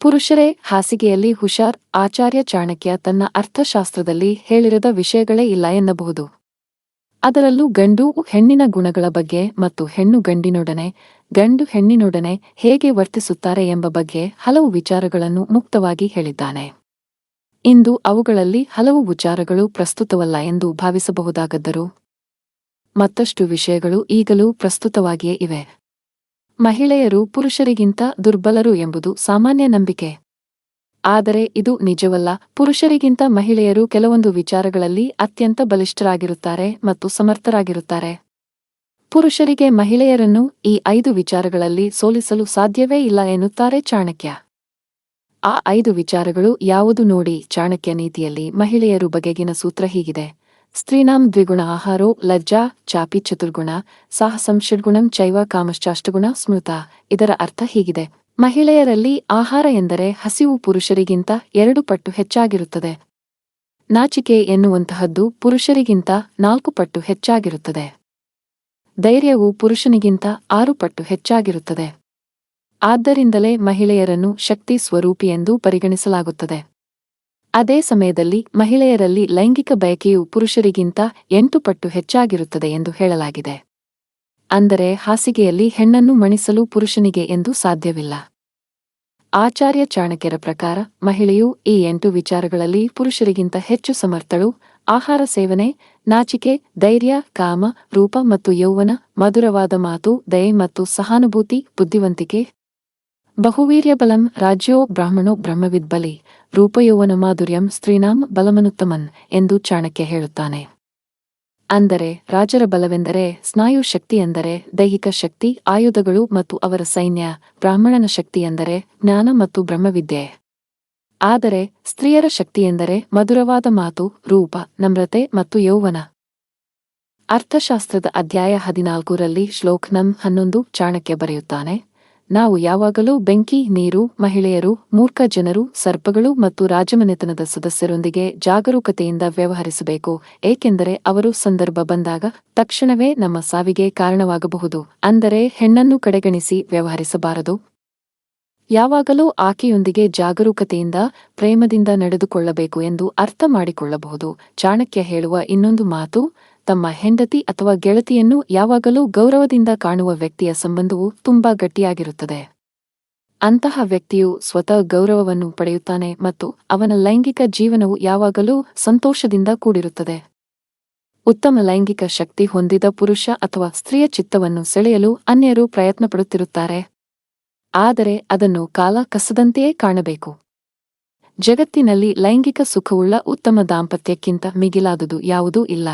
ಪುರುಷರೇ ಹಾಸಿಗೆಯಲ್ಲಿ ಹುಷಾರ್. ಆಚಾರ್ಯ ಚಾಣಕ್ಯ ತನ್ನ ಅರ್ಥಶಾಸ್ತ್ರದಲ್ಲಿ ಹೇಳಿರದ ವಿಷಯಗಳೇ ಇಲ್ಲ ಎನ್ನಬಹುದು. ಅದರಲ್ಲೂ ಗಂಡು ಹೆಣ್ಣಿನ ಗುಣಗಳ ಬಗ್ಗೆ ಮತ್ತು ಹೆಣ್ಣು ಗಂಡಿನೊಡನೆ, ಗಂಡು ಹೆಣ್ಣಿನೊಡನೆ ಹೇಗೆ ವರ್ತಿಸುತ್ತಾರೆ ಎಂಬ ಬಗ್ಗೆ ಹಲವು ವಿಚಾರಗಳನ್ನು ಮುಕ್ತವಾಗಿ ಹೇಳಿದ್ದಾನೆ. ಇಂದು ಅವುಗಳಲ್ಲಿ ಹಲವು ವಿಚಾರಗಳು ಪ್ರಸ್ತುತವಲ್ಲ ಎಂದು ಭಾವಿಸಬಹುದಾಗದ್ದರೂ ಮತ್ತಷ್ಟು ವಿಷಯಗಳು ಈಗಲೂ ಪ್ರಸ್ತುತವಾಗಿಯೇ ಇವೆ. ಮಹಿಳೆಯರು ಪುರುಷರಿಗಿಂತ ದುರ್ಬಲರು ಎಂಬುದು ಸಾಮಾನ್ಯ ನಂಬಿಕೆ. ಆದರೆ ಇದು ನಿಜವಲ್ಲ. ಪುರುಷರಿಗಿಂತ ಮಹಿಳೆಯರು ಕೆಲವೊಂದು ವಿಚಾರಗಳಲ್ಲಿ ಅತ್ಯಂತ ಬಲಿಷ್ಠರಾಗಿರುತ್ತಾರೆ ಮತ್ತು ಸಮರ್ಥರಾಗಿರುತ್ತಾರೆ. ಪುರುಷರಿಗೆ ಮಹಿಳೆಯರನ್ನು ಈ 5 ವಿಚಾರಗಳಲ್ಲಿ ಸೋಲಿಸಲು ಸಾಧ್ಯವೇ ಇಲ್ಲ ಎನ್ನುತ್ತಾರೆ ಚಾಣಕ್ಯ. ಆ 5 ವಿಚಾರಗಳು ಯಾವುದು ನೋಡಿ. ಚಾಣಕ್ಯ ನೀತಿಯಲ್ಲಿ ಮಹಿಳೆಯರು ಬಗೆಗಿನ ಸೂತ್ರ ಹೀಗಿದೆ: ಸ್ತ್ರೀನಾಂ ದ್ವಿಗುಣ ಆಹಾರೋ ಲಜ್ಜಾ ಚಾಪಿ ಚತುರ್ಗುಣ ಸಾಹಸಂ ಷಡ್ಗುಣಂ ಚೈವ ಕಾಮಶ್ಚಾಷ್ಟಗುಣ ಸ್ಮೃತ. ಇದರ ಅರ್ಥ ಹೀಗಿದೆ: ಮಹಿಳೆಯರಲ್ಲಿ ಆಹಾರ ಎಂದರೆ ಹಸಿವು ಪುರುಷರಿಗಿಂತ 2 ಪಟ್ಟು ಹೆಚ್ಚಾಗಿರುತ್ತದೆ. ನಾಚಿಕೆ ಎನ್ನುವಂತಹದ್ದು ಪುರುಷರಿಗಿಂತ 4 ಪಟ್ಟು ಹೆಚ್ಚಾಗಿರುತ್ತದೆ. ಧೈರ್ಯವು ಪುರುಷನಿಗಿಂತ 6 ಪಟ್ಟು ಹೆಚ್ಚಾಗಿರುತ್ತದೆ. ಆದ್ದರಿಂದಲೇ ಮಹಿಳೆಯರನ್ನು ಶಕ್ತಿ ಸ್ವರೂಪಿ ಎಂದು ಪರಿಗಣಿಸಲಾಗುತ್ತದೆ. ಅದೇ ಸಮಯದಲ್ಲಿ ಮಹಿಳೆಯರಲ್ಲಿ ಲೈಂಗಿಕ ಬಯಕೆಯು ಪುರುಷರಿಗಿಂತ 8 ಪಟ್ಟು ಹೆಚ್ಚಾಗಿರುತ್ತದೆ ಎಂದು ಹೇಳಲಾಗಿದೆ. ಅಂದರೆ ಹಾಸಿಗೆಯಲ್ಲಿ ಹೆಣ್ಣನ್ನು ಮಣಿಸಲು ಪುರುಷನಿಗೆ ಎಂದು ಸಾಧ್ಯವಿಲ್ಲ. ಆಚಾರ್ಯ ಚಾಣಕ್ಯರ ಪ್ರಕಾರ ಮಹಿಳೆಯು ಈ 8 ವಿಚಾರಗಳಲ್ಲಿ ಪುರುಷರಿಗಿಂತ ಹೆಚ್ಚು ಸಮರ್ಥಳು. ಆಹಾರ ಸೇವನೆ, ನಾಚಿಕೆ, ಧೈರ್ಯ, ಕಾಮ, ರೂಪ ಮತ್ತು ಯೌವನ, ಮಧುರವಾದ ಮಾತು, ದಯೆ ಮತ್ತು ಸಹಾನುಭೂತಿ, ಬುದ್ಧಿವಂತಿಕೆ, ಬಹುವೀರ್ಯಬಲಂ ರಾಜ್ಯೋ ಬ್ರಾಹ್ಮಣೋ ಬ್ರಹ್ಮವಿದ್ಬಲಿ, ರೂಪಯೌವನ ಮಾಧುರ್ಯಂ ಸ್ತ್ರೀನಾಂ ಬಲಮನುತ್ತಮನ್ ಎಂದು ಚಾಣಕ್ಯ ಹೇಳುತ್ತಾನೆ. ಅಂದರೆ ರಾಜರ ಬಲವೆಂದರೆ ಸ್ನಾಯು ಶಕ್ತಿ ಎಂದರೆ ದೈಹಿಕ ಶಕ್ತಿ, ಆಯುಧಗಳು ಮತ್ತು ಅವರ ಸೈನ್ಯ. ಬ್ರಾಹ್ಮಣನ ಶಕ್ತಿ ಎಂದರೆ ಜ್ಞಾನ ಮತ್ತು ಬ್ರಹ್ಮವಿದ್ಯೆ. ಆದರೆ ಸ್ತ್ರೀಯರ ಶಕ್ತಿಯೆಂದರೆ ಮಧುರವಾದ ಮಾತು, ರೂಪ, ನಮ್ರತೆ ಮತ್ತು ಯೌವನ. ಅರ್ಥಶಾಸ್ತ್ರದ ಅಧ್ಯಾಯ 14ರಲ್ಲಿ ಶ್ಲೋಕ ನಂ 11 ಚಾಣಕ್ಯ ಬರೆಯುತ್ತಾನೆ: ನಾವು ಯಾವಾಗಲೂ ಬೆಂಕಿ, ನೀರು, ಮಹಿಳೆಯರು, ಮೂರ್ಖ ಜನರು, ಸರ್ಪಗಳು ಮತ್ತು ರಾಜಮನೆತನದ ಸದಸ್ಯರೊಂದಿಗೆ ಜಾಗರೂಕತೆಯಿಂದ ವ್ಯವಹರಿಸಬೇಕು, ಏಕೆಂದರೆ ಅವರು ಸಂದರ್ಭ ಬಂದಾಗ ತಕ್ಷಣವೇ ನಮ್ಮ ಸಾವಿಗೆ ಕಾರಣವಾಗಬಹುದು. ಅಂದರೆ ಹೆಣ್ಣನ್ನು ಕಡೆಗಣಿಸಿ ವ್ಯವಹರಿಸಬಾರದು. ಯಾವಾಗಲೂ ಆಕೆಯೊಂದಿಗೆ ಜಾಗರೂಕತೆಯಿಂದ, ಪ್ರೇಮದಿಂದ ನಡೆದುಕೊಳ್ಳಬೇಕು ಎಂದು ಅರ್ಥ ಮಾಡಿಕೊಳ್ಳಬಹುದು. ಚಾಣಕ್ಯ ಹೇಳುವ ಇನ್ನೊಂದು ಮಾತು: ತಮ್ಮ ಹೆಂಡತಿ ಅಥವಾ ಗೆಳತಿಯನ್ನು ಯಾವಾಗಲೂ ಗೌರವದಿಂದ ಕಾಣುವ ವ್ಯಕ್ತಿಯ ಸಂಬಂಧವು ತುಂಬಾ ಗಟ್ಟಿಯಾಗಿರುತ್ತದೆ. ಅಂತಹ ವ್ಯಕ್ತಿಯು ಸ್ವತಃ ಗೌರವವನ್ನು ಪಡೆಯುತ್ತಾನೆ ಮತ್ತು ಅವನ ಲೈಂಗಿಕ ಜೀವನವು ಯಾವಾಗಲೂ ಸಂತೋಷದಿಂದ ಕೂಡಿರುತ್ತದೆ. ಉತ್ತಮ ಲೈಂಗಿಕ ಶಕ್ತಿ ಹೊಂದಿದ ಪುರುಷ ಅಥವಾ ಸ್ತ್ರೀಯ ಚಿತ್ತವನ್ನು ಸೆಳೆಯಲು ಅನ್ಯರು ಪ್ರಯತ್ನಪಡುತ್ತಿರುತ್ತಾರೆ. ಆದರೆ ಅದನ್ನು ಕಾಲ ಕಸದಂತೆಯೇ ಕಾಣಬೇಕು. ಜಗತ್ತಿನಲ್ಲಿ ಲೈಂಗಿಕ ಸುಖವುಳ್ಳ ಉತ್ತಮ ದಾಂಪತ್ಯಕ್ಕಿಂತ ಮಿಗಿಲಾದುದು ಯಾವುದೂ ಇಲ್ಲ.